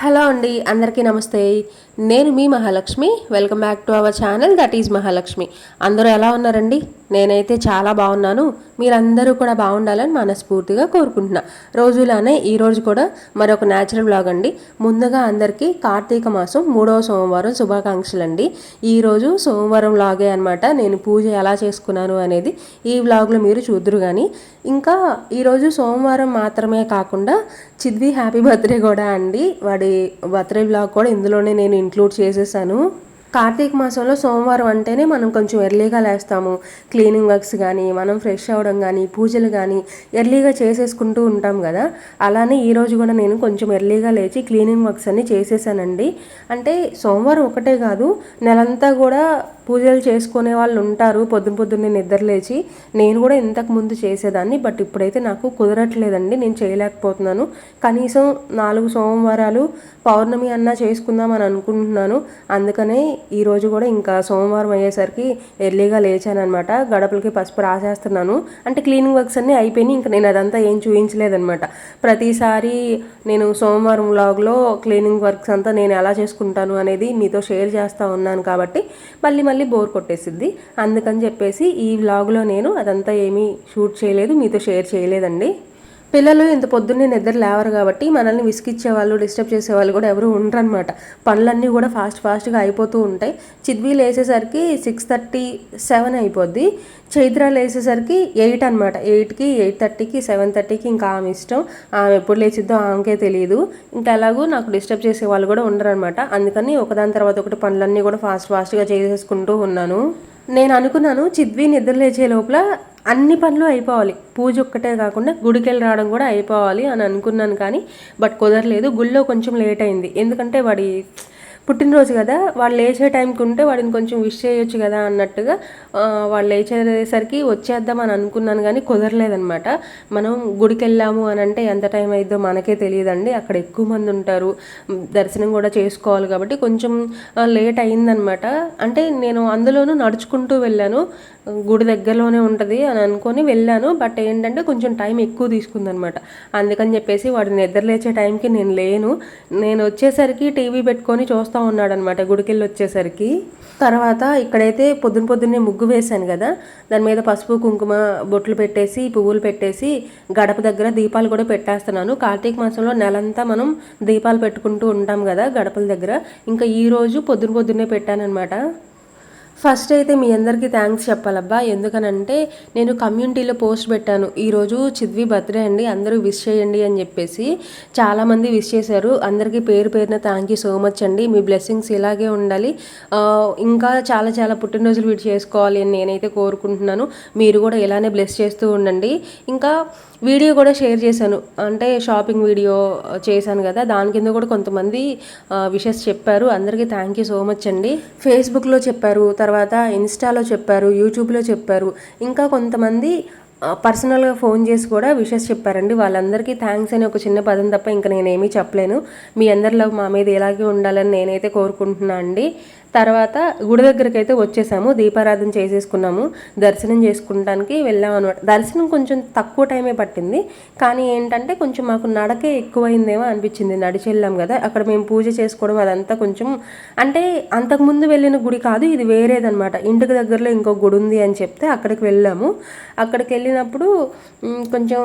Hello అండి, అందరికీ నమస్తే. నేను మీ Mahalakshmi. Welcome back to our channel that is Mahalakshmi. అందరూ ఎలా ఉన్నారండి? నేనైతే చాలా బాగున్నాను. మీరందరూ కూడా బాగుండాలని మనస్ఫూర్తిగా కోరుకుంటున్నా. రోజులానే ఈరోజు కూడా మరొక న్యాచురల్ వ్లాగ్ అండి. ముందుగా అందరికీ కార్తీక మాసం 3వ సోమవారం శుభాకాంక్షలు అండి. ఈరోజు సోమవారం వ్లాగే అనమాట. నేను పూజ ఎలా చేసుకున్నాను అనేది ఈ వ్లాగ్లో మీరు చూద్దరు. కానీ ఇంకా ఈరోజు సోమవారం మాత్రమే కాకుండా చిద్వి హ్యాపీ బర్త్డే కూడా అండి. వాడి బర్త్డే వ్లాగ్ కూడా ఇందులోనే నేను ఇంక్లూడ్ చేసేసాను. కార్తీక మాసంలో సోమవారం అంటేనే మనం కొంచెం ఎర్లీగా లేస్తాము. క్లీనింగ్ వర్క్స్ కానీ, మనం ఫ్రెష్ అవ్వడం కానీ, పూజలు కానీ ఎర్లీగా చేసేసుకుంటూ ఉంటాం కదా. అలానే ఈరోజు కూడా నేను కొంచెం ఎర్లీగా లేచి క్లీనింగ్ వర్క్స్ అన్నీ చేసేసానండి. అంటే సోమవారం ఒకటే కాదు, నెలంతా కూడా పూజలు చేసుకునే వాళ్ళు ఉంటారు. పొద్దున్నే నిద్ర లేచి నేను కూడా ఇంతకు ముందు చేసేదాన్ని. బట్ ఇప్పుడైతే నాకు కుదరట్లేదండి, నేను చేయలేకపోతున్నాను. కనీసం 4 సోమవారాలు పౌర్ణమి అన్నా చేసుకుందాం అని అనుకుంటున్నాను. అందుకనే ఈరోజు కూడా ఇంకా సోమవారం అయ్యేసరికి ఎర్లీగా లేచానమాట. గడపలకి పసుపు రాసేస్తున్నాను. అంటే క్లీనింగ్ వర్క్స్ అన్నీ అయిపోయినాయి. ఇంకా నేను అదంతా ఏం చూపించలేదనమాట. ప్రతిసారి నేను సోమవారం వ్లాగ్లో క్లీనింగ్ వర్క్స్ అంతా నేను ఎలా చేసుకుంటాను అనేది మీతో షేర్ చేస్తూ ఉన్నాను కాబట్టి మళ్ళీ బోర్ కొట్టేసిద్ది. అందుకని చెప్పేసి ఈ వ్లాగ్లో నేను అదంతా ఏమీ షూట్ చేయలేదు, మీతో షేర్ చేయలేదండి. పిల్లలు ఇంత పొద్దున్నే నిద్ర లేవరు కాబట్టి మనల్ని విసిగిచ్చే వాళ్ళు, డిస్టర్బ్ చేసే వాళ్ళు కూడా ఎవరు ఉండరనమాట. పనులన్నీ కూడా ఫాస్ట్గా అయిపోతూ ఉంటాయి. చిద్వి లేసేసరికి 6:30, 7 అయిపోద్ది. చైత్ర లేసేసరికి 8 అనమాట. 8కి, 8:30కి, 7:30కి ఇంకా ఆమె ఇష్టం. ఆమె ఎప్పుడు లేచిద్దో ఆమెకే తెలియదు. ఇంకా ఎలాగూ నాకు డిస్టర్బ్ చేసే వాళ్ళు కూడా ఉండరనమాట. అందుకని ఒకదాని తర్వాత ఒకటి పనులన్నీ కూడా ఫాస్ట్గా చేసేసుకుంటూ ఉన్నాను. నేను అనుకున్నాను చిద్వి నిద్ర లేచే లోపల అన్ని పనులు అయిపోవాలి, పూజ ఒక్కటే కాకుండా గుడికి వెళ్ళి రావడం కూడా అయిపోవాలి అని అనుకున్నాను. కానీ బట్ కుదరలేదు. గుళ్ళో కొంచెం లేట్ అయింది. ఎందుకంటే వాడి పుట్టినరోజు కదా, వాళ్ళు లేచే టైంకి ఉంటే వాడిని కొంచెం విష్ చేయొచ్చు కదా అన్నట్టుగా వాళ్ళు లేచేసరికి వచ్చేద్దామని అనుకున్నాను. కానీ కుదరలేదనమాట. మనం గుడికి వెళ్ళాము అని అంటే ఎంత టైం అయిద్దో మనకే తెలియదండి. అక్కడ ఎక్కువ మంది ఉంటారు, దర్శనం కూడా చేసుకోవాలి కాబట్టి కొంచెం లేట్ అయిందనమాట. అంటే నేను అందులోనూ నడుచుకుంటూ వెళ్ళాను. గుడి దగ్గరలోనే ఉంటుంది అని అనుకొని వెళ్ళాను. బట్ ఏంటంటే కొంచెం టైం ఎక్కువ తీసుకుందనమాట. అందుకని చెప్పేసి వాడు నిద్ర లేచే టైంకి నేను లేను. నేను వచ్చేసరికి టీవీ పెట్టుకొని చూస్తూ ఉన్నాడనమాట గుడికెళ్ళి వచ్చేసరికి. తర్వాత ఇక్కడైతే పొద్దున్నే ముగ్గు వేశాను కదా, దాని మీద పసుపు కుంకుమ బొట్లు పెట్టేసి, పువ్వులు పెట్టేసి, గడప దగ్గర దీపాలు కూడా పెట్టేస్తున్నాను. కార్తీక మాసంలో నెలంతా మనం దీపాలు పెట్టుకుంటూ ఉంటాం కదా గడపల దగ్గర. ఇంకా ఈరోజు పొద్దున్నే పెట్టానమాట. ఫస్ట్ అయితే మీ అందరికీ థ్యాంక్స్ చెప్పాలబ్బా. ఎందుకనంటే నేను కమ్యూనిటీలో పోస్ట్ పెట్టాను, ఈరోజు చిద్వి బర్త్డే అండి, అందరూ విష్ చేయండి అని చెప్పేసి. చాలామంది విష్ చేశారు. అందరికీ పేరున థ్యాంక్ యూ సో మచ్ అండి. మీ బ్లెస్సింగ్స్ ఇలాగే ఉండాలి. ఇంకా చాలా పుట్టినరోజులు వీటి చేసుకోవాలి అని నేనైతే కోరుకుంటున్నాను. మీరు కూడా ఇలానే బ్లెస్ చేస్తూ ఉండండి. ఇంకా వీడియో కూడా షేర్ చేశాను, అంటే షాపింగ్ వీడియో చేశాను కదా, దాని కింద కూడా కొంతమంది విషెస్ చెప్పారు. అందరికీ థ్యాంక్ యూ సో మచ్ అండి. ఫేస్బుక్లో చెప్పారు, తర్వాత ఇన్స్టాలో చెప్పారు, యూట్యూబ్లో చెప్పారు. ఇంకా కొంతమంది పర్సనల్గా ఫోన్ చేసి కూడా విషెస్ చెప్పారండి. వాళ్ళందరికీ థ్యాంక్స్ అని ఒక చిన్న పదం తప్ప ఇంకా నేనేమీ చెప్పలేను. మీ అందరిలో మా మీద ఎలాగే ఉండాలని నేనైతే కోరుకుంటున్నాను అండి. తర్వాత గుడి దగ్గరికి అయితే వచ్చేసాము, దీపారాధన చేసేసుకున్నాము, దర్శనం చేసుకుంటానికి వెళ్ళాము అనమాట. దర్శనం కొంచెం తక్కువ టైమే పట్టింది. కానీ ఏంటంటే కొంచెం మాకు నడకే ఎక్కువైందేమో అనిపించింది. నడిచి వెళ్ళాం కదా, అక్కడ మేము పూజ చేసుకోవడం అదంతా కొంచెం, అంటే అంతకుముందు వెళ్ళిన గుడి కాదు, ఇది వేరేదనమాట. ఇంటికి దగ్గరలో ఇంకో గుడి ఉంది అని చెప్తే అక్కడికి వెళ్ళాము. అక్కడికి వెళ్ళినప్పుడు కొంచెం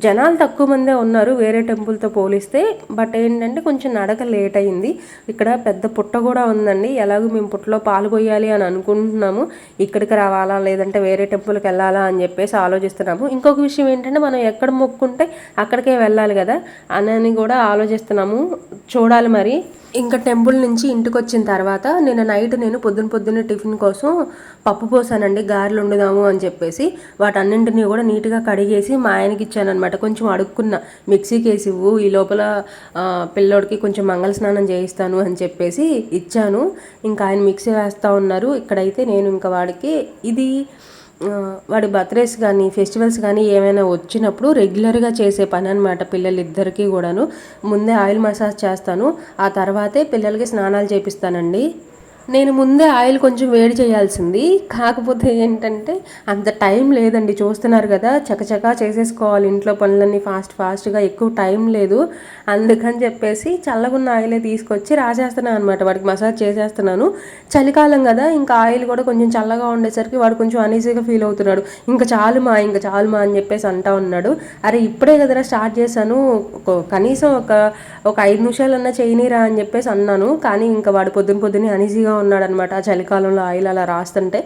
జనాలు తక్కువ మందే ఉన్నారు వేరే టెంపుల్తో పోలిస్తే. బట్ ఏంటంటే కొంచెం నడక లేట్ అయింది. ఇక్కడ పెద్ద పుట్ట కూడా ఉందండి. ఎలాగో మేము పుట్టలో పాలు పోయాలి అని అనుకుంటున్నాము. ఇక్కడికి రావాలా లేదంటే వేరే టెంపుల్కి వెళ్ళాలా అని చెప్పేసి ఆలోచిస్తున్నాము. ఇంకొక విషయం ఏంటంటే మనం ఎక్కడ మొక్కుంటే అక్కడికే వెళ్ళాలి కదా అని కూడా ఆలోచిస్తున్నాము. చూడాలి మరి. ఇంకా టెంపుల్ నుంచి ఇంటికి వచ్చిన తర్వాత నైట్ నేను పొద్దున్నే టిఫిన్ కోసం పప్పు పోసానండి, గారెలు వండుదాము అని చెప్పేసి. వాటన్నింటినీ కూడా నీట్గా కడిగేసి మా ఆయనకి ఇచ్చానమాట. కొంచెం అడుక్కున్న, మిక్సీకి వేసి ఇవ్వు, ఈ లోపల పిల్లోడికి కొంచెం మంగళ స్నానం చేయిస్తాను అని చెప్పేసి ఇచ్చాను. ఇంకా ఆయన మిక్సీ వేస్తూ ఉన్నారు. ఇక్కడైతే నేను ఇంకా వాడికి ఇది వాడి బర్త్డేస్ కానీ ఫెస్టివల్స్ కానీ ఏమైనా వచ్చినప్పుడు రెగ్యులర్గా చేసే పని అనమాట. పిల్లలిద్దరికీ కూడాను ముందే ఆయిల్ మసాజ్ చేస్తాను, ఆ తర్వాతే పిల్లలకి స్నానాలు చేపిస్తానండి. నేను ముందే ఆయిల్ కొంచెం వేడి చేయాల్సింది. కాకపోతే ఏంటంటే అంత టైం లేదండి. చూస్తున్నారు కదా, చకచకా చేసేసుకోవాలి ఇంట్లో పనులన్నీ ఫాస్ట్గా, ఎక్కువ టైం లేదు. అందుకని చెప్పేసి చల్లగున్న ఆయిలే తీసుకొచ్చి రాసేస్తున్నాను అనమాట. వాడికి మసాజ్ చేసేస్తున్నాను. చలికాలం కదా, ఇంకా ఆయిల్ కూడా కొంచెం చల్లగా ఉండేసరికి వాడు కొంచెం అనీజీగా ఫీల్ అవుతున్నాడు. ఇంకా చాలుమా అని చెప్పేసి అంటా ఉన్నాడు. అరే ఇప్పుడే కదరా స్టార్ట్ చేశాను, కనీసం ఒక 5 నిమిషాలన్నా చేయనీరా అని చెప్పేసి అన్నాను. కానీ ఇంకా వాడు పొద్దున్నే అనీజీగా ఉన్నాడనమాట. ఆ చలికాలంలో ఆయిల్ అలా రాస్తుంటే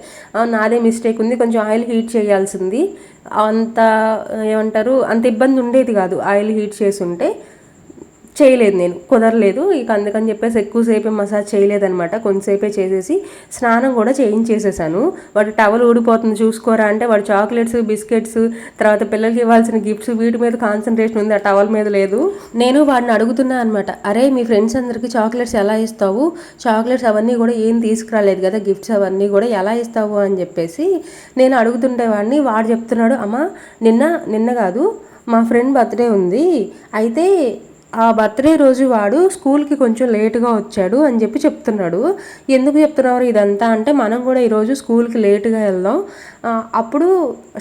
నాదే మిస్టేక్ ఉంది, కొంచెం ఆయిల్ హీట్ చేయాల్సింది. అంత ఏమంటారు, అంత ఇబ్బంది ఉండేది కాదు ఆయిల్ హీట్ చేసి ఉంటే. చేయలేదు, నేను కుదరలేదు. ఇక అందుకని చెప్పేసి ఎక్కువసేపే మసాజ్ చేయలేదనమాట. కొంతసేపే చేసేసి స్నానం కూడా చేయించేసేసాను. వాడు టవల్ ఊడిపోతుంది చూసుకోరా అంటే వాడు చాక్లెట్స్, బిస్కెట్స్, తర్వాత పిల్లలకి ఇవ్వాల్సిన గిఫ్ట్స్, వీటి మీద కాన్సన్ట్రేషన్ ఉంది, ఆ టవల్ మీద లేదు. నేను వాడిని అడుగుతున్నా అనమాట, అరే మీ ఫ్రెండ్స్ అందరికీ చాక్లెట్స్ ఎలా ఇస్తావు, చాక్లెట్స్ అవన్నీ కూడా ఏం తీసుకురాలేదు కదా, గిఫ్ట్స్ అవన్నీ కూడా ఎలా ఇస్తావు అని చెప్పేసి నేను అడుగుతుంటే వాడు చెప్తున్నాడు, అమ్మ నిన్న కాదు, మా ఫ్రెండ్ బర్త్డే ఉంది, అయితే ఆ బర్త్డే రోజు వాడు స్కూల్కి కొంచెం లేటుగా వచ్చాడు అని చెప్తున్నాడు. ఎందుకు చెప్తున్నారు ఇదంతా అంటే, మనం కూడా ఈరోజు స్కూల్కి లేటుగా వెళ్దాం, అప్పుడు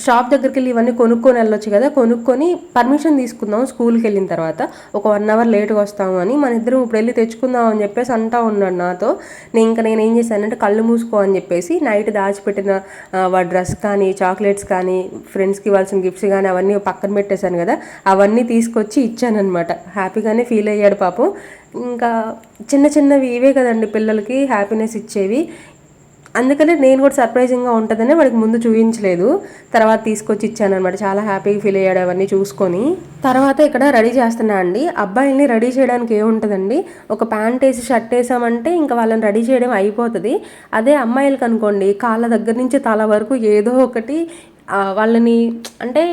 షాప్ దగ్గరికి వెళ్ళి ఇవన్నీ కొనుక్కొని వెళ్ళొచ్చు కదా, కొనుక్కొని పర్మిషన్ తీసుకుందాం స్కూల్కి వెళ్ళిన తర్వాత, ఒక 1 అవర్ లేట్గా వస్తాము అని, మన ఇద్దరం ఇప్పుడు వెళ్ళి తెచ్చుకుందాం అని చెప్పేసి అంటా ఉన్నాడు నాతో. నేను ఏం చేశానంటే, కళ్ళు మూసుకో అని చెప్పేసి నైట్ దాచిపెట్టిన వాడి డ్రెస్ కానీ, చాక్లెట్స్ కానీ, ఫ్రెండ్స్కి ఇవ్వాల్సిన గిఫ్ట్స్ కానీ అవన్నీ పక్కన పెట్టేశాను కదా, అవన్నీ తీసుకొచ్చి ఇచ్చానమాట. హ్యాపీగానే ఫీల్ అయ్యాడు పాపం. ఇంకా చిన్నవి ఇవే కదండి పిల్లలకి హ్యాపీనెస్ ఇచ్చేవి. అందుకనే నేను కూడా సర్ప్రైజింగ్గా ఉంటుందని వాడికి ముందు చూపించలేదు, తర్వాత తీసుకొచ్చి ఇచ్చాను అనమాట. చాలా హ్యాపీగా ఫీల్ అయ్యాడు అవన్నీ చూసుకొని. తర్వాత ఇక్కడ రెడీ చేస్తున్నా అండి. అబ్బాయిల్ని రెడీ చేయడానికి ఏముంటుందండి, ఒక ప్యాంట్ వేసి షర్ట్ వేసామంటే ఇంకా వాళ్ళని రెడీ చేయడం అయిపోతుంది. అదే అమ్మాయిలకి అనుకోండి, కాళ్ళ దగ్గర నుంచి తల వరకు ఏదో ఒకటి వాళ్ళని అంటే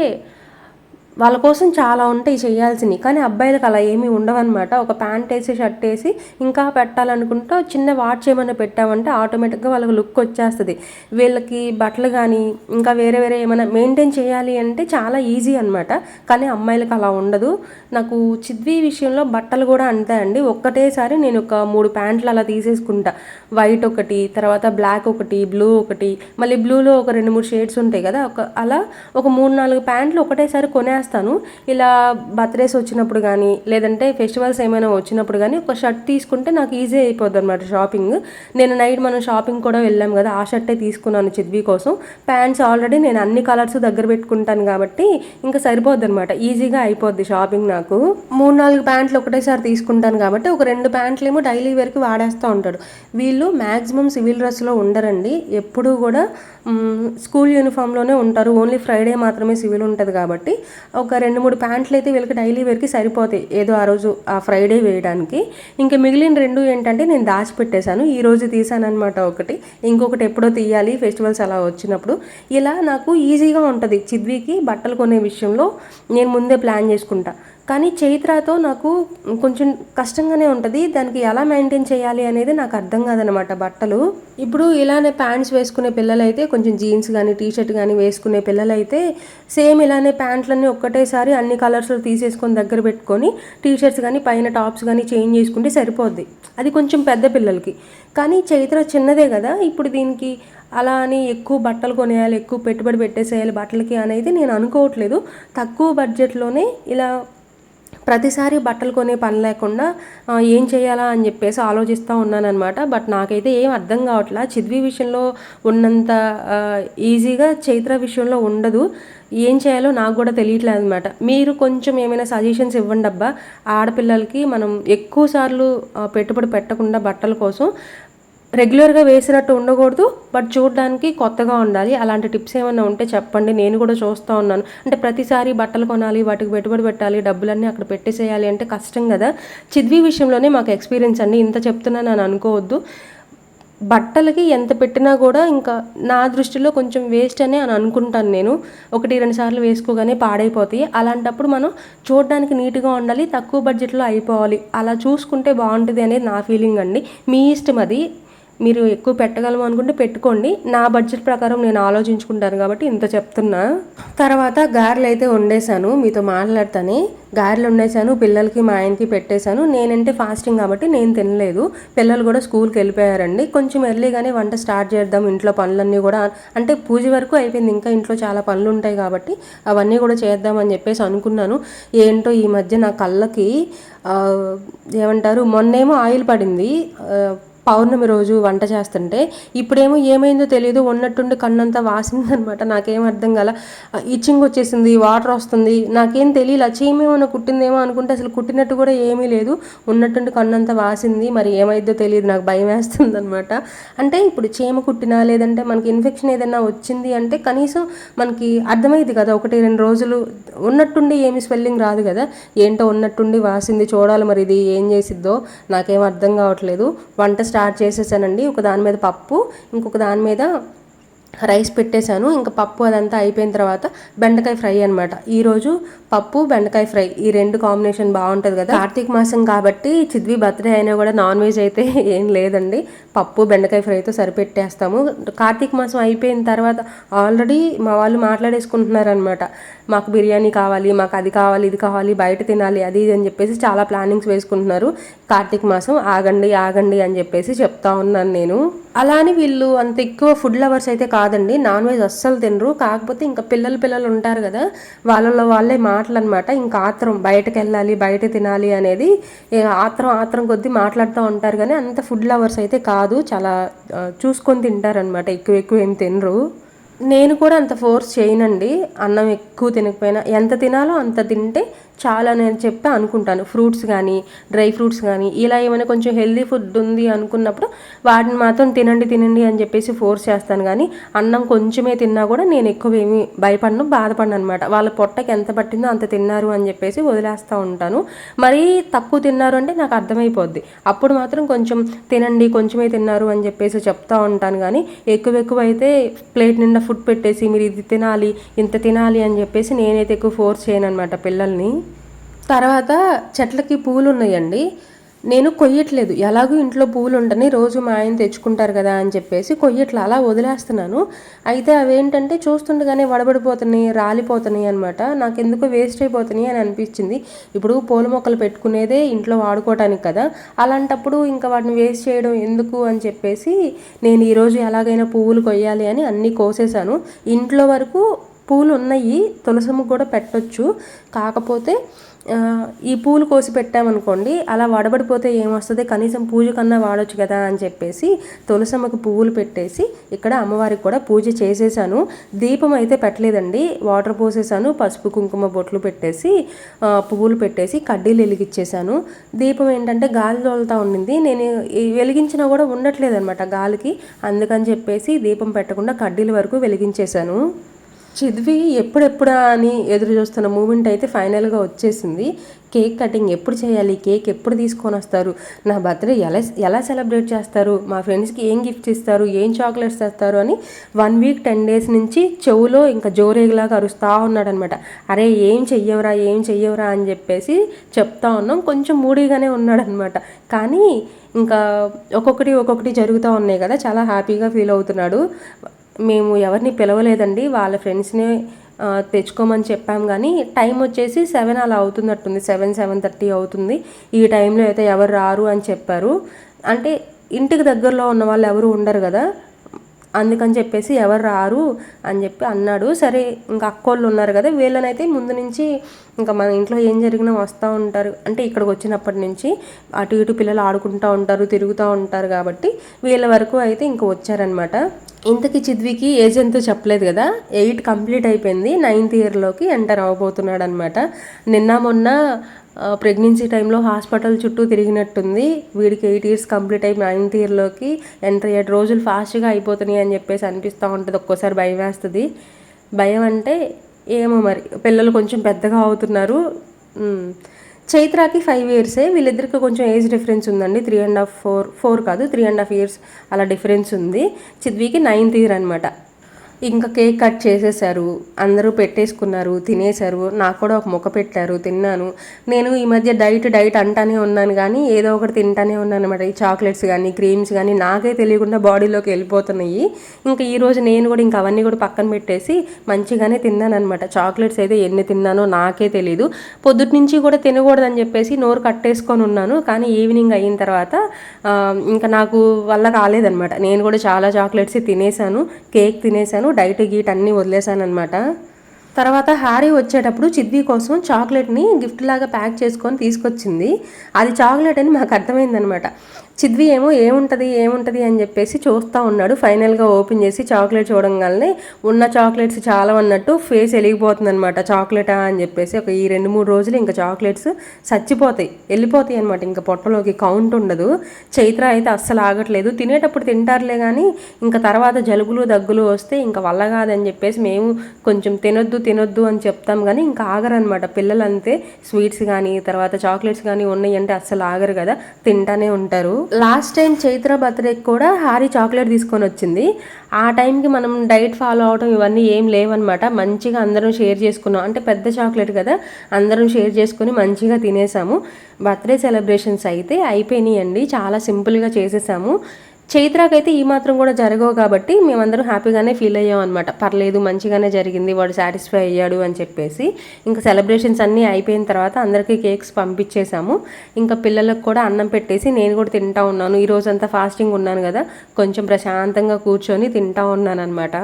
వాళ్ళ కోసం చాలా ఉంటాయి చేయాల్సినవి. కానీ అబ్బాయిలకు అలా ఏమీ ఉండవన్నమాట. ఒక ప్యాంట్ వేసి షర్ట్ వేసి ఇంకా పెట్టాలనుకుంటే చిన్న వాచ్ ఏమైనా పెట్టామంటే ఆటోమేటిక్గా వాళ్ళకి లుక్ వచ్చేస్తుంది. వీళ్ళకి బట్టలు కానీ ఇంకా వేరే ఏమైనా మెయింటైన్ చేయాలి అంటే చాలా ఈజీ అనమాట. కానీ అమ్మాయిలకు అలా ఉండదు. నాకు చిద్వి విషయంలో బట్టలు కూడా అంతే అండి. ఒక్కటేసారి నేను ఒక 3 ప్యాంట్లు అలా తీసేసుకుంటా. వైట్ ఒకటి, తర్వాత బ్లాక్ ఒకటి, బ్లూ ఒకటి, మళ్ళీ బ్లూలో ఒక 2-3 షేడ్స్ ఉంటాయి కదా, అలా ఒక 3-4 ప్యాంట్లు ఒకటేసారి కొనేస్తాను. ఇలా బర్త్డేస్ వచ్చినప్పుడు కానీ లేదంటే ఫెస్టివల్స్ ఏమైనా వచ్చినప్పుడు కానీ ఒక షర్ట్ తీసుకుంటే నాకు ఈజీ అయిపోద్ది అనమాట షాపింగ్. నేను నైట్ మనం షాపింగ్ కూడా వెళ్ళాం కదా, ఆ షర్టే తీసుకున్నాను చిద్వి కోసం. ప్యాంట్స్ ఆల్రెడీ నేను అన్ని కలర్స్ దగ్గర పెట్టుకుంటాను కాబట్టి ఇంకా సరిపోద్ది అనమాట, ఈజీగా అయిపోద్ది షాపింగ్. నాకు 3-4 ప్యాంట్లు ఒకటేసారి తీసుకుంటాను కాబట్టి ఒక 2 ప్యాంట్లు ఏమో డైలీ వేర్కి వాడేస్తూ ఉంటాడు. వీళ్ళు మ్యాక్సిమం సివిల్ డ్రెస్లో ఉండరండి, ఎప్పుడూ కూడా స్కూల్ యూనిఫామ్లోనే ఉంటారు. ఓన్లీ ఫ్రైడే మాత్రమే సివిల్ ఉంటుంది కాబట్టి ఒక 2-3 ప్యాంట్లు అయితే వీళ్ళకి డైలీ వేర్కి సరిపోతాయి, ఏదో ఆ రోజు ఆ ఫ్రైడే వేయడానికి. ఇంకా మిగిలిన 2 ఏంటంటే నేను దాచిపెట్టేశాను, ఈ రోజు తీసాను అనమాట. ఇంకొకటి ఎప్పుడో తీయాలి ఫెస్టివల్స్ అలా వచ్చినప్పుడు. ఇలా నాకు ఈజీగా ఉంటుంది చిద్వికి బట్టలు కొనే విషయంలో, నేను ముందే ప్లాన్ చేసుకుంటా. కానీ చైత్రతో నాకు కొంచెం కష్టంగానే ఉంటుంది, దానికి ఎలా మెయింటైన్ చేయాలి అనేది నాకు అర్థం కాదనమాట బట్టలు. ఇప్పుడు ఇలానే ప్యాంట్స్ వేసుకునే పిల్లలైతే, కొంచెం జీన్స్ కానీ టీషర్ట్ కానీ వేసుకునే పిల్లలైతే సేమ్ ఇలానే ప్యాంట్లన్నీ ఒక్కటేసారి అన్ని కలర్స్లో తీసేసుకొని దగ్గర పెట్టుకొని టీషర్ట్స్ కానీ పైన టాప్స్ కానీ చేంజ్ చేసుకుంటే సరిపోద్ది. అది కొంచెం పెద్ద పిల్లలకి. కానీ చైత్ర చిన్నదే కదా, ఇప్పుడు దీనికి అలా అని ఎక్కువ బట్టలు కొనేయాలి, ఎక్కువ పెట్టుబడి పెట్టేసేయాలి బట్టలకి అనేది నేను అనుకోవట్లేదు. తక్కువ బడ్జెట్లోనే ఇలా ప్రతిసారి బట్టలు కొనే పని లేకుండా ఏం చేయాలా అని చెప్పేసి ఆలోచిస్తూ ఉన్నానమాట. బట్ నాకైతే ఏం అర్థం కావట్లా. చిద్వి విషయంలో ఉన్నంత ఈజీగా చైత్ర విషయంలో ఉండదు. ఏం చేయాలో నాకు కూడా తెలియట్లేదు అనమాట. మీరు కొంచెం ఏమైనా సజెషన్స్ ఇవ్వండి అబ్బా. ఆడపిల్లలకి మనం ఎక్కువ సార్లు పెట్టుబడి పెట్టకుండా బట్టల కోసం రెగ్యులర్గా వేసినట్టు ఉండకూడదు, బట్ చూడడానికి కొత్తగా ఉండాలి. అలాంటి టిప్స్ ఏమైనా ఉంటే చెప్పండి, నేను కూడా చూస్తూ ఉన్నాను. అంటే ప్రతిసారి బట్టలు కొనాలి, వాటికి పెట్టుబడి పెట్టాలి, డబ్బులన్నీ అక్కడ పెట్టేసేయాలి అంటే కష్టం కదా. చిద్వి విషయంలోనే మాకు ఎక్స్పీరియన్స్ అండి, ఇంత చెప్తున్నాను అని అనుకోవద్దు. బట్టలకి ఎంత పెట్టినా కూడా ఇంకా నా దృష్టిలో కొంచెం వేస్ట్ అని అనుకుంటాను నేను. 1-2 సార్లు వేసుకోగానే పాడైపోతాయి. అలాంటప్పుడు మనం చూడడానికి నీట్గా ఉండాలి, తక్కువ బడ్జెట్లో అయిపోవాలి, అలా చూసుకుంటే బాగుంటుంది అనేది నా ఫీలింగ్ అండి. మీ ఇష్టం అది. మీరు ఎక్కువ పెట్టగలము అనుకుంటే పెట్టుకోండి. నా బడ్జెట్ ప్రకారం నేను ఆలోచించుకుంటాను కాబట్టి ఇంత చెప్తున్నా. తర్వాత గారెలు అయితే వండేసాను, మీతో మాట్లాడతానే గారెలు వండేసాను, పిల్లలకి మా ఆయనకి పెట్టేశాను. నేనంటే ఫాస్టింగ్ కాబట్టి నేను తినలేదు, పిల్లలు కూడా స్కూల్కి వెళ్ళిపోయారండి. కొంచెం ఎర్లీగానే వంట స్టార్ట్ చేద్దాం, ఇంట్లో పనులన్నీ కూడా అంటే పూజ వరకు అయిపోయింది, ఇంకా ఇంట్లో చాలా పనులు ఉంటాయి కాబట్టి అవన్నీ కూడా చేద్దామని చెప్పేసి అనుకున్నాను. ఏంటో ఈ మధ్య నా కళ్ళకి ఏమంటారు, మొన్నేమో ఆయిల్ పడింది పౌర్ణమి రోజు వంట చేస్తుంటే, ఇప్పుడేమో ఏమైందో తెలియదు, ఉన్నట్టుండి కన్నంతా వాసిందనమాట. నాకేం అర్థం కాల, ఇచ్చింగ్ వచ్చేసింది, వాటర్ వస్తుంది, నాకేం తెలియదు. చీమేమో కుట్టిందేమో అనుకుంటే అసలు కుట్టినట్టు కూడా ఏమీ లేదు, ఉన్నట్టుండి కన్నంతా వాసింది. మరి ఏమైందో తెలియదు, నాకు భయం వేస్తుంది అనమాట. అంటే ఇప్పుడు చీమ కుట్టినా లేదంటే మనకి ఇన్ఫెక్షన్ ఏదైనా వచ్చింది అంటే కనీసం మనకి అర్థమైంది కదా, 1-2 రోజులు ఉన్నట్టుండి ఏమి స్వెల్లింగ్ రాదు కదా. ఏంటో ఉన్నట్టుండి వాసింది, చూడాలి మరి ఇది ఏం చేసిద్దో, నాకేం అర్థం కావట్లేదు. వంట స్టార్ట్ చేసేసానండి. ఒక దాని మీద పప్పు, ఇంకొక దాని మీద రైస్ పెట్టేశాను. ఇంకా పప్పు అదంతా అయిపోయిన తర్వాత బెండకాయ ఫ్రై అనమాట. ఈరోజు పప్పు బెండకాయ ఫ్రై, ఈ రెండు కాంబినేషన్ బాగుంటుంది కదా. కార్తీక మాసం కాబట్టి చిద్వి బర్త్డే అయినా కూడా నాన్ వెజ్ అయితే ఏం లేదండి, పప్పు బెండకాయ ఫ్రైతో సరిపెట్టేస్తాము. కార్తీక మాసం అయిపోయిన తర్వాత ఆల్రెడీ మా వాళ్ళు మాట్లాడేసుకుంటున్నారనమాట, మాకు బిర్యానీ కావాలి, మాకు అది కావాలి, ఇది కావాలి, బయట తినాలి, అది ఇది అని చెప్పేసి చాలా ప్లానింగ్స్ వేసుకుంటున్నారు. కార్తీక మాసం ఆగండి ఆగండి అని చెప్పేసి చెప్తా ఉన్నాను నేను. అలా అని వీళ్ళు అంత ఎక్కువ ఫుడ్ లవర్స్ అయితే కాదండి, నాన్ వెజ్ అస్సలు తినరు. కాకపోతే ఇంకా పిల్లలు ఉంటారు కదా, వాళ్ళలో వాళ్ళే మాటలు అనమాట. ఇంకా ఆత్రం, బయటకు వెళ్ళాలి, బయట తినాలి అనేది ఆత్రం కొద్దీ మాట్లాడుతూ ఉంటారు. కానీ అంత ఫుడ్ లవర్స్ అయితే కాదు, చాలా చూసుకొని తింటారనమాట, ఎక్కువ ఏం తినరు. నేను కూడా అంత ఫోర్స్ చేయనండి, అన్నం ఎక్కువ తినకపోయినా ఎంత తినాలో అంత తింటే చాలా నేను చెప్పి అనుకుంటాను. ఫ్రూట్స్ కానీ డ్రై ఫ్రూట్స్ కానీ ఇలా ఏమైనా కొంచెం హెల్దీ ఫుడ్ ఉంది అనుకున్నప్పుడు వాటిని మాత్రం తినండి అని చెప్పేసి ఫోర్స్ చేస్తాను. కానీ అన్నం కొంచెమే తిన్నా కూడా నేను ఎక్కువ ఏమి భయపడను, బాధపడను అనమాట. వాళ్ళ పొట్టకి ఎంత పట్టిందో అంత తిన్నారు అని చెప్పేసి వదిలేస్తూ ఉంటాను. మరీ తక్కువ తిన్నారు అంటే నాకు అర్థమైపోద్ది, అప్పుడు మాత్రం కొంచెం తినండి, కొంచెమే తిన్నారు అని చెప్పేసి చెప్తా ఉంటాను. కానీ ఎక్కువ అయితే ప్లేట్ నిండా ఫుడ్ పెట్టేసి మీరు ఇది తినాలి, ఇంత తినాలి అని చెప్పేసి నేనైతే ఎక్కువ ఫోర్స్ చేయను అనమాట పిల్లల్ని. తర్వాత చెట్లకి పూలు ఉన్నాయండి, నేను కొయ్యట్లేదు, ఎలాగో ఇంట్లో పూలు ఉంటాయి, రోజు మా ఆయన తెచ్చుకుంటారు కదా అని చెప్పేసి కొయ్యట్లా, అలా వదిలేస్తున్నాను. అయితే అవేంటంటే చూస్తుండగానే వడబడిపోతున్నాయి, రాలిపోతున్నాయి అనమాట. నాకు ఎందుకో వేస్ట్ అయిపోతున్నాయి అని అనిపించింది. ఇప్పుడు పూల మొక్కలు పెట్టుకునేదే ఇంట్లో వాడుకోవటానికి కదా, అలాంటప్పుడు ఇంకా వాటిని వేస్ట్ చేయడం ఎందుకు అని చెప్పేసి నేను ఈరోజు ఎలాగైనా పువ్వులు కొయ్యాలి అని అన్నీ కోసేసాను. ఇంట్లో వరకు పూలు ఉన్నాయి, తులసమ్మ కూడా పెట్టొచ్చు. కాకపోతే ఈ పూలు కోసి పెట్టామనుకోండి, అలా వడబడిపోతే ఏమొస్తుంది, కనీసం పూజ కన్నా వాడొచ్చు కదా అని చెప్పేసి తులసమ్మకి పువ్వులు పెట్టేసి ఇక్కడ అమ్మవారికి కూడా పూజ చేసేసాను. దీపం అయితే పెట్టలేదండి, వాటర్ పోసేసాను, పసుపు కుంకుమ బొట్లు పెట్టేసి పువ్వులు పెట్టేసి కడ్డీలు వెలిగించేసాను. దీపం ఏంటంటే గాలి తోలుతూ ఉండింది, నేను వెలిగించినా కూడా ఉండట్లేదు అనమాట గాలికి, అందుకని చెప్పేసి దీపం పెట్టకుండా కడ్డీల వరకు వెలిగించేశాను. చిద్వి ఎప్పుడెప్పుడా అని ఎదురు చూస్తున్న మూమెంట్ అయితే ఫైనల్గా వచ్చేసింది. కేక్ కటింగ్ ఎప్పుడు చేయాలి, కేక్ ఎప్పుడు తీసుకొని వస్తారు, నా బర్త్డే ఎలా సెలబ్రేట్ చేస్తారు, మా ఫ్రెండ్స్కి ఏం గిఫ్ట్స్ ఇస్తారు, ఏం చాక్లెట్స్ తెస్తారు అని 1 వీక్ 10 డేస్ నుంచి చెవులో ఇంకా జోరేగిలాగా అరుస్తూ ఉన్నాడనమాట. అరే ఏం చెయ్యవురా అని చెప్పేసి చెప్తా ఉన్నాం. కొంచెం మూడీగానే ఉన్నాడనమాట. కానీ ఇంకా ఒక్కొక్కటి జరుగుతూ ఉన్నాయి కదా, చాలా హ్యాపీగా ఫీల్ అవుతున్నాడు. మేము ఎవరిని పిలవలేదండి, వాళ్ళ ఫ్రెండ్స్ని తెచ్చుకోమని చెప్పాం. కానీ టైం వచ్చేసి 7 అలా అవుతున్నట్టుంది, 7-7:30 అవుతుంది. ఈ టైంలో అయితే ఎవరు రారు అని చెప్పారు. అంటే ఇంటికి దగ్గరలో ఉన్న వాళ్ళు ఎవరు ఉండరు కదా, అందుకని చెప్పేసి ఎవరు రారు అని చెప్పి అన్నాడు. సరే ఇంకా అక్కోళ్ళు ఉన్నారు కదా, వీళ్ళనైతే ముందు నుంచి ఇంకా మన ఇంట్లో ఏం జరిగినా వస్తూ ఉంటారు, అంటే ఇక్కడికి వచ్చినప్పటి నుంచి అటు ఇటు పిల్లలు ఆడుకుంటూ ఉంటారు, తిరుగుతూ ఉంటారు కాబట్టి వీళ్ళ వరకు అయితే ఇంకా వచ్చారనమాట. ఇంతకీ చిద్వికి ఏజ్ ఎంతో చెప్పలేదు కదా, 8 కంప్లీట్ అయిపోయింది, 9th ఇయర్లోకి ఎంటర్ అవ్వబోతున్నాడు అనమాట. నిన్న మొన్న ప్రెగ్నెన్సీ టైంలో హాస్పిటల్ చుట్టూ తిరిగినట్టుంది. వీడికి 8 ఇయర్స్ కంప్లీట్ అయ్యి 9th ఇయర్లోకి ఎంటర్ అయ్యే రోజులు ఫాస్ట్గా అయిపోతున్నాయి అని చెప్పేసి అనిపిస్తూ ఉంటుంది. ఒక్కోసారి భయం వేస్తుంది. భయం అంటే ఏమో మరి, పిల్లలు కొంచెం పెద్దగా అవుతున్నారు. చైత్రాకి 5 ఇయర్సే, వీళ్ళిద్దరికి కొంచెం ఏజ్ డిఫరెన్స్ ఉందండి, 3.5 4 కాదు 3.5 ఇయర్స్ అలా డిఫరెన్స్ ఉంది. చిద్వికి 9th ఇయర్ అనమాట. ఇంకా కేక్ కట్ చేసేసారు, అందరూ పెట్టేసుకున్నారు, తినేశారు. నాకు కూడా ఒక ముక్క పెట్టారు, తిన్నాను. నేను ఈ మధ్య డైట్ అంటానే ఉన్నాను కానీ ఏదో ఒకటి తింటానే ఉన్నాను అనమాట. ఈ చాక్లెట్స్ కానీ క్రీమ్స్ కానీ నాకే తెలియకుండా బాడీలోకి వెళ్ళిపోతున్నాయి. ఇంకా ఈరోజు నేను కూడా ఇంకా అవన్నీ కూడా పక్కన పెట్టేసి మంచిగానే తిన్నాను అనమాట. చాక్లెట్స్ అయితే ఎన్ని తిన్నానో నాకే తెలీదు. పొద్దుటి నుంచి కూడా తినకూడదని చెప్పేసి నోరు కట్టేసుకొని ఉన్నాను. కానీ ఈవినింగ్ అయిన తర్వాత ఇంకా నాకు వల్ల కాలేదనమాట. నేను కూడా చాలా చాక్లెట్స్ తినేసాను, కేక్ తినేసాను, డైట్ గీట్ అన్నీ వదిలేసాను అనమాట. తర్వాత హ్యారీ వచ్చేటప్పుడు చిద్వి కోసం చాక్లెట్ని గిఫ్ట్ లాగా ప్యాక్ చేసుకొని తీసుకొచ్చింది. అది చాక్లెట్ అని మాకు అర్థమైందనమాట. చిద్వి ఏమో ఏముంటుంది అని చెప్పేసి చూస్తూ ఉన్నాడు. ఫైనల్గా ఓపెన్ చేసి చాక్లెట్ చూడంగానే ఉన్న చాక్లెట్స్ చాలా అన్నట్టు ఫేస్ వెలిగిపోతుంది అనమాట. చాక్లెటా అని చెప్పేసి ఒక ఈ 2-3 రోజులు ఇంకా చాక్లెట్స్ వెళ్ళిపోతాయి అనమాట. ఇంకా పొట్టలోకి కౌంట్ ఉండదు. చైత్ర అయితే అస్సలు ఆగట్లేదు. తినేటప్పుడు తింటారులే కానీ ఇంకా తర్వాత జలుబులు దగ్గులు వస్తే ఇంకా వల్ల కాదని చెప్పేసి మేము కొంచెం తినొద్దు అని చెప్తాం కానీ ఇంకా ఆగరనమాట. పిల్లలంతే, స్వీట్స్ కానీ తర్వాత చాక్లెట్స్ కానీ ఉన్నాయి అంటే అస్సలు ఆగరు కదా, తింటానే ఉంటారు. లాస్ట్ టైం చైత్ర బర్త్డేకి కూడా హారీ చాక్లెట్ తీసుకొని వచ్చింది. ఆ టైంకి మనం డైట్ ఫాలో అవడం ఇవన్నీ ఏం లేవన్నమాట. మంచిగా అందరం షేర్ చేసుకున్నాం. అంటే పెద్ద చాక్లెట్ కదా, అందరం షేర్ చేసుకుని మంచిగా తినేసాము. బర్త్డే సెలబ్రేషన్స్ అయితే అయిపోయినాయండి, చాలా సింపుల్గా చేసేసాము. చైత్రాకైతే ఈ మాత్రం కూడా జరగవు కాబట్టి మేమందరం హ్యాపీగానే ఫీల్ అయ్యాం అనమాట. పర్లేదు, మంచిగానే జరిగింది, వాడు సాటిస్ఫై అయ్యాడు అని చెప్పేసి. ఇంకా సెలబ్రేషన్స్ అన్నీ అయిపోయిన తర్వాత అందరికీ కేక్స్ పంపించేసాము. ఇంకా పిల్లలకు కూడా అన్నం పెట్టేసి నేను కూడా తింటా ఉన్నాను. ఈరోజంతా ఫాస్టింగ్ ఉన్నాను కదా, కొంచెం ప్రశాంతంగా కూర్చొని తింటా ఉన్నాను అనమాట.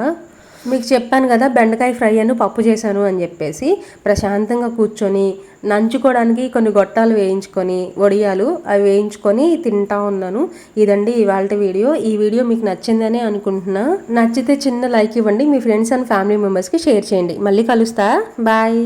మీకు చెప్పాను కదా బెండకాయ ఫ్రై పప్పు చేశాను అని చెప్పేసి. ప్రశాంతంగా కూర్చొని నంచుకోవడానికి కొన్ని గొట్టాలు వేయించుకొని, వడియాలు అవి వేయించుకొని తింటా ఉన్నాను. ఇదండి ఇవాళ వీడియో. ఈ వీడియో మీకు నచ్చిందనే అనుకుంటున్నా. నచ్చితే చిన్న లైక్ ఇవ్వండి, మీ ఫ్రెండ్స్ అండ్ ఫ్యామిలీ మెంబర్స్కి షేర్ చేయండి. మళ్ళీ కలుస్తా, బాయ్.